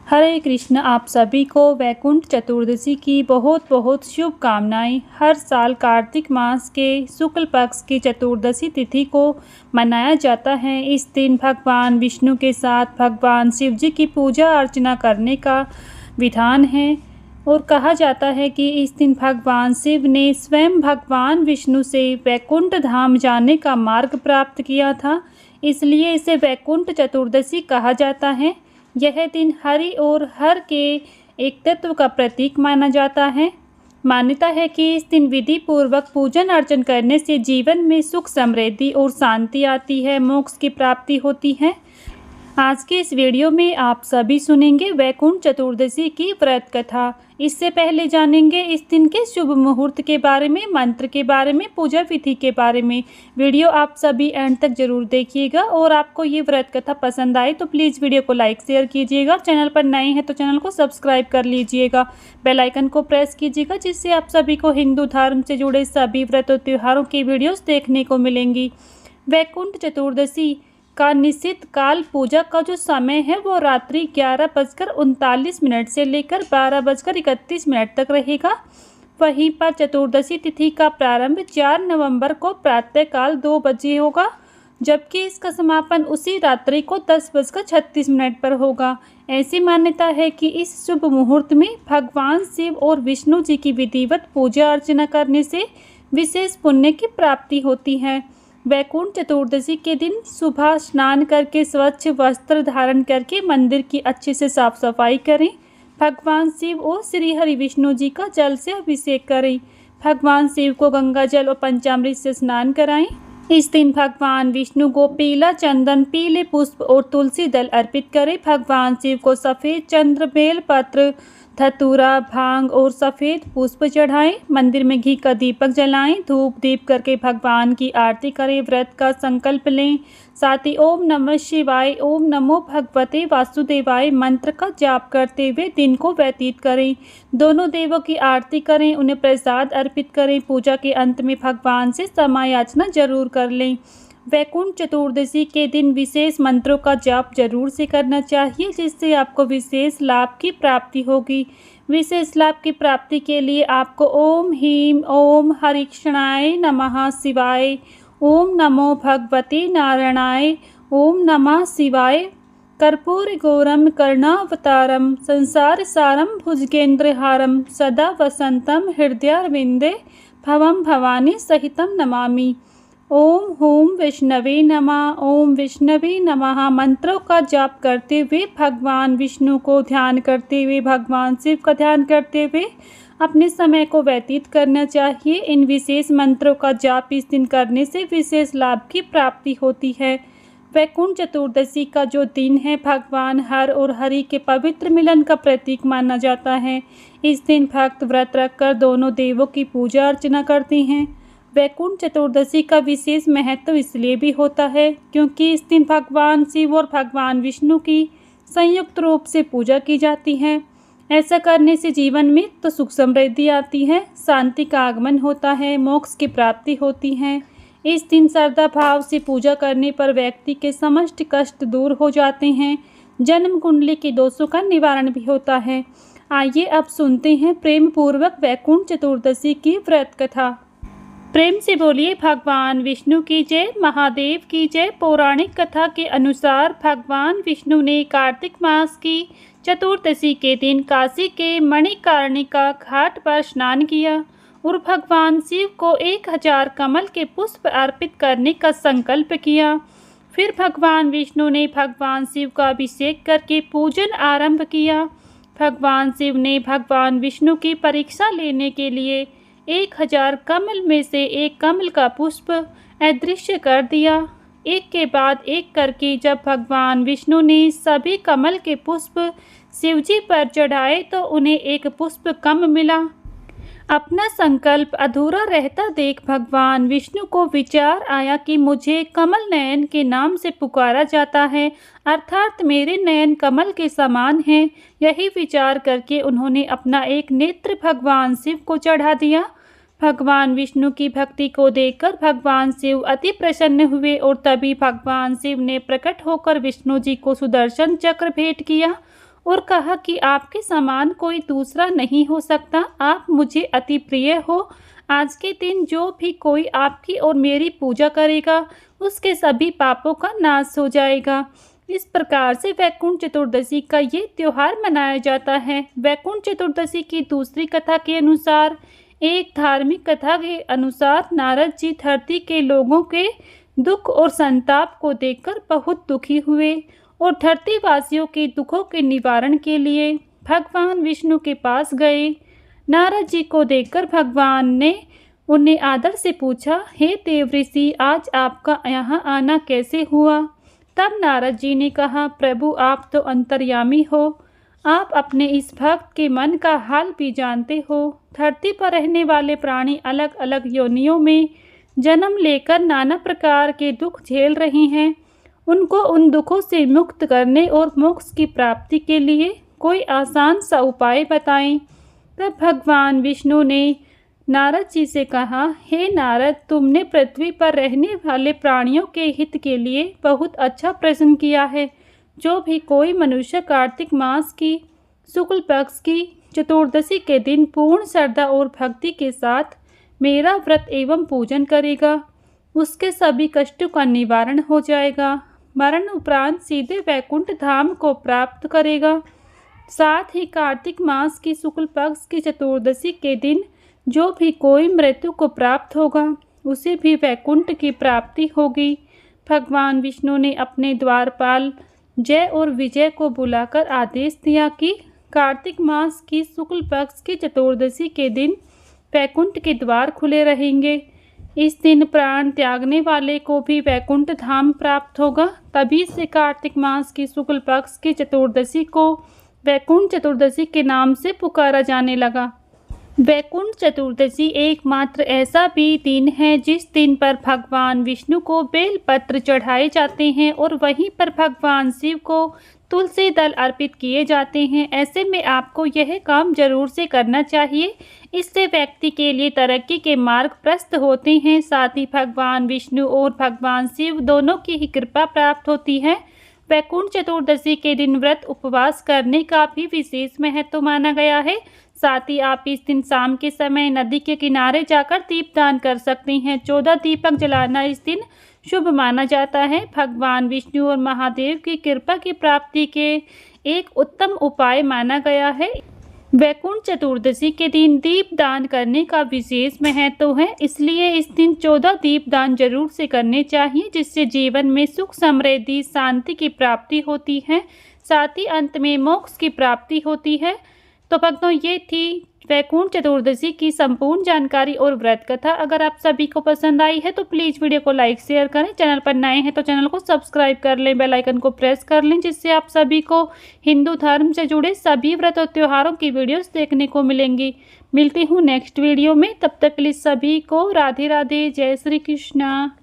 हरे कृष्ण। आप सभी को वैकुंठ चतुर्दशी की बहुत बहुत शुभकामनाएं। हर साल कार्तिक मास के शुक्ल पक्ष की चतुर्दशी तिथि को मनाया जाता है। इस दिन भगवान विष्णु के साथ भगवान शिव जी की पूजा अर्चना करने का विधान है और कहा जाता है कि इस दिन भगवान शिव ने स्वयं भगवान विष्णु से वैकुंठ धाम जाने का मार्ग प्राप्त किया था, इसलिए इसे वैकुंठ चतुर्दशी कहा जाता है। यह दिन हरि और हर के एक तत्व का प्रतीक माना जाता है। मान्यता है कि इस दिन विधि पूर्वक पूजन अर्चन करने से जीवन में सुख समृद्धि और शांति आती है, मोक्ष की प्राप्ति होती है। आज के इस वीडियो में आप सभी सुनेंगे वैकुंठ चतुर्दशी की व्रत कथा। इससे पहले जानेंगे इस दिन के शुभ मुहूर्त के बारे में, मंत्र के बारे में, पूजा विधि के बारे में। वीडियो आप सभी एंड तक जरूर देखिएगा और आपको ये व्रत कथा पसंद आए तो प्लीज़ वीडियो को लाइक शेयर कीजिएगा। चैनल पर नए हैं तो चैनल को सब्सक्राइब कर लीजिएगा, बेल आइकन को प्रेस कीजिएगा, जिससे आप सभी को हिंदू धर्म से जुड़े सभी व्रत और त्योहारों की वीडियोज़ देखने को मिलेंगी। वैकुंठ चतुर्दशी का निश्चित काल पूजा का जो समय है वो रात्रि 11:39 से लेकर 12:31 तक रहेगा। वहीं पर चतुर्दशी तिथि का प्रारंभ 4 नवंबर को प्रातःकाल 2 बजे होगा, जबकि इसका समापन उसी रात्रि को 10:36 पर होगा। ऐसी मान्यता है कि इस शुभ मुहूर्त में भगवान शिव और विष्णु जी की विधिवत पूजा अर्चना करने से विशेष पुण्य की प्राप्ति होती है। वैकुंठ चतुर्दशी के दिन सुबह स्नान करके स्वच्छ वस्त्र धारण करके मंदिर की अच्छे से साफ सफाई करें। भगवान शिव और श्री हरि विष्णु जी का जल से अभिषेक करें। भगवान शिव को गंगा जल और पंचामृत से स्नान कराएं। इस दिन भगवान विष्णु को पीला चंदन, पीले पुष्प और तुलसी दल अर्पित करें। भगवान शिव को सफ़ेद चंद्र, बेल पत्र, धतूरा, भांग और सफ़ेद पुष्प चढ़ाएं। मंदिर में घी का दीपक जलाएं। धूप दीप करके भगवान की आरती करें। व्रत का संकल्प लें। साथ ही ओम नमः शिवाय, ओम नमो भगवते वासुदेवाय मंत्र का जाप करते हुए दिन को व्यतीत करें। दोनों देवों की आरती करें, उन्हें प्रसाद अर्पित करें। पूजा के अंत में भगवान से क्षमा याचना जरूर कर लें। वैकुंठ चतुर्दशी के दिन विशेष मंत्रों का जाप जरूर से करना चाहिए, जिससे आपको विशेष लाभ की प्राप्ति होगी। विशेष लाभ की प्राप्ति के लिए आपको ओम ह्रीं ओम हरिकृष्णाय नमः शिवाय, ओम नमो भगवते नारायणाय, ओम नमः शिवाय, कर्पूर गौरम कर्णावतारम संसार सारम भुजगेंद्रहारम सदा वसंतम हृदयारविंदे भवम भवानी सहितम नमामि। ओम हूम विष्णवे नमः, ओम विष्णवे नमः मंत्रों का जाप करते हुए भगवान विष्णु को ध्यान करते हुए, भगवान शिव का ध्यान करते हुए अपने समय को व्यतीत करना चाहिए। इन विशेष मंत्रों का जाप इस दिन करने से विशेष लाभ की प्राप्ति होती है। वैकुंठ चतुर्दशी का जो दिन है भगवान हर और हरि के पवित्र मिलन का प्रतीक माना जाता है। इस दिन भक्त व्रत रखकर दोनों देवों की पूजा अर्चना करते हैं। वैकुंठ चतुर्दशी का विशेष महत्व इसलिए भी होता है क्योंकि इस दिन भगवान शिव और भगवान विष्णु की संयुक्त रूप से पूजा की जाती है। ऐसा करने से जीवन में तो सुख समृद्धि आती है, शांति का आगमन होता है, मोक्ष की प्राप्ति होती है। इस दिन श्रद्धा भाव से पूजा करने पर व्यक्ति के समस्त कष्ट दूर हो जाते हैं। जन्म कुंडली के दोषों का निवारण भी होता है। आइए अब सुनते हैं प्रेम पूर्वक वैकुंठ चतुर्दशी की व्रत कथा। प्रेम से बोलिए भगवान विष्णु की जय, महादेव की जय। पौराणिक कथा के अनुसार भगवान विष्णु ने कार्तिक मास की चतुर्दशी के दिन काशी के मणिकर्णिका घाट पर स्नान किया और भगवान शिव को 1000 कमल के पुष्प अर्पित करने का संकल्प किया। फिर भगवान विष्णु ने भगवान शिव का अभिषेक करके पूजन आरंभ किया। भगवान शिव ने भगवान विष्णु की परीक्षा लेने के लिए 1000 कमल में से एक कमल का पुष्प अदृश्य कर दिया। एक के बाद एक करके जब भगवान विष्णु ने सभी कमल के पुष्प शिवजी पर चढ़ाए तो उन्हें एक पुष्प कम मिला। अपना संकल्प अधूरा रहता देख भगवान विष्णु को विचार आया कि मुझे कमल नयन के नाम से पुकारा जाता है, अर्थात मेरे नयन कमल के समान हैं। यही विचार करके उन्होंने अपना एक नेत्र भगवान शिव को चढ़ा दिया। भगवान विष्णु की भक्ति को देखकर भगवान शिव अति प्रसन्न हुए और तभी भगवान शिव ने प्रकट होकर विष्णु जी को सुदर्शन चक्र भेंट किया और कहा कि आपके समान कोई दूसरा नहीं हो सकता। आप मुझे अति प्रिय हो। आज के दिन जो भी कोई आपकी और मेरी पूजा करेगा उसके सभी पापों का नाश हो जाएगा। इस प्रकार से वैकुंठ चतुर्दशी का ये त्योहार मनाया जाता है। वैकुंठ चतुर्दशी की दूसरी कथा के अनुसार, एक धार्मिक कथा के अनुसार, नारद जी धरती के लोगों के दुख और संताप को देखकर बहुत दुखी हुए और धरती वासियों के दुखों के निवारण के लिए भगवान विष्णु के पास गए। नारद जी को देखकर भगवान ने उन्हें आदर से पूछा, हे देवऋषि, आज आपका यहाँ आना कैसे हुआ? तब नारद जी ने कहा, प्रभु आप तो अंतर्यामी हो, आप अपने इस भक्त के मन का हाल भी जानते हो। धरती पर रहने वाले प्राणी अलग अलग योनियों में जन्म लेकर नाना प्रकार के दुख झेल रहे हैं। उनको उन दुखों से मुक्त करने और मोक्ष की प्राप्ति के लिए कोई आसान सा उपाय बताएं। तब भगवान विष्णु ने नारद जी से कहा, हे नारद, तुमने पृथ्वी पर रहने वाले प्राणियों के हित के लिए बहुत अच्छा प्रश्न किया है। जो भी कोई मनुष्य कार्तिक मास की शुक्ल पक्ष की चतुर्दशी के दिन पूर्ण श्रद्धा और भक्ति के साथ मेरा व्रत एवं पूजन करेगा, उसके सभी कष्टों का निवारण हो जाएगा। मरण उपरांत सीधे वैकुंठ धाम को प्राप्त करेगा। साथ ही कार्तिक मास की शुक्ल पक्ष की चतुर्दशी के दिन जो भी कोई मृत्यु को प्राप्त होगा उसे भी वैकुंठ की प्राप्ति होगी। भगवान विष्णु ने अपने द्वारपाल जय और विजय को बुलाकर आदेश दिया कि कार्तिक मास की शुक्ल पक्ष की चतुर्दशी के दिन वैकुंठ के द्वार खुले रहेंगे। इस दिन प्राण त्यागने वाले को भी वैकुंठ धाम प्राप्त होगा। तभी से कार्तिक मास की शुक्ल पक्ष की चतुर्दशी को वैकुंठ चतुर्दशी के नाम से पुकारा जाने लगा। वैकुंठ चतुर्दशी एकमात्र ऐसा भी दिन है जिस दिन पर भगवान विष्णु को बेलपत्र चढ़ाए जाते हैं और वहीं पर भगवान शिव को तुलसी दल अर्पित किए जाते हैं। ऐसे में आपको यह काम जरूर से करना चाहिए। इससे व्यक्ति के लिए तरक्की के मार्ग प्रशस्त होते हैं। साथ ही भगवान विष्णु और भगवान शिव दोनों की ही कृपा प्राप्त होती है। वैकुंठ चतुर्दशी के दिन व्रत उपवास करने का भी विशेष महत्व माना गया है। साथ ही आप इस दिन शाम के समय नदी के किनारे जाकर दीपदान कर सकते हैं। 14 दीपक जलाना इस दिन शुभ माना जाता है। भगवान विष्णु और महादेव की कृपा की प्राप्ति के एक उत्तम उपाय माना गया है। वैकुंठ चतुर्दशी के दिन दीपदान करने का विशेष महत्व है, इसलिए इस दिन 14 दीपदान जरूर से करने चाहिए, जिससे जीवन में सुख, समृद्धि, शांति की प्राप्ति होती है। साथ ही अंत में मोक्ष की प्राप्ति होती है। तो भक्तों, ये थी वैकुंठ चतुर्दशी की संपूर्ण जानकारी और व्रत कथा। अगर आप सभी को पसंद आई है तो प्लीज़ वीडियो को लाइक शेयर करें। चैनल पर नए हैं तो चैनल को सब्सक्राइब कर लें, बेल आइकन को प्रेस कर लें, जिससे आप सभी को हिंदू धर्म से जुड़े सभी व्रत और त्योहारों की वीडियोस देखने को मिलेंगी। मिलती हूँ नेक्स्ट वीडियो में, तब तक के लिए सभी को राधे राधे, जय श्री कृष्णा।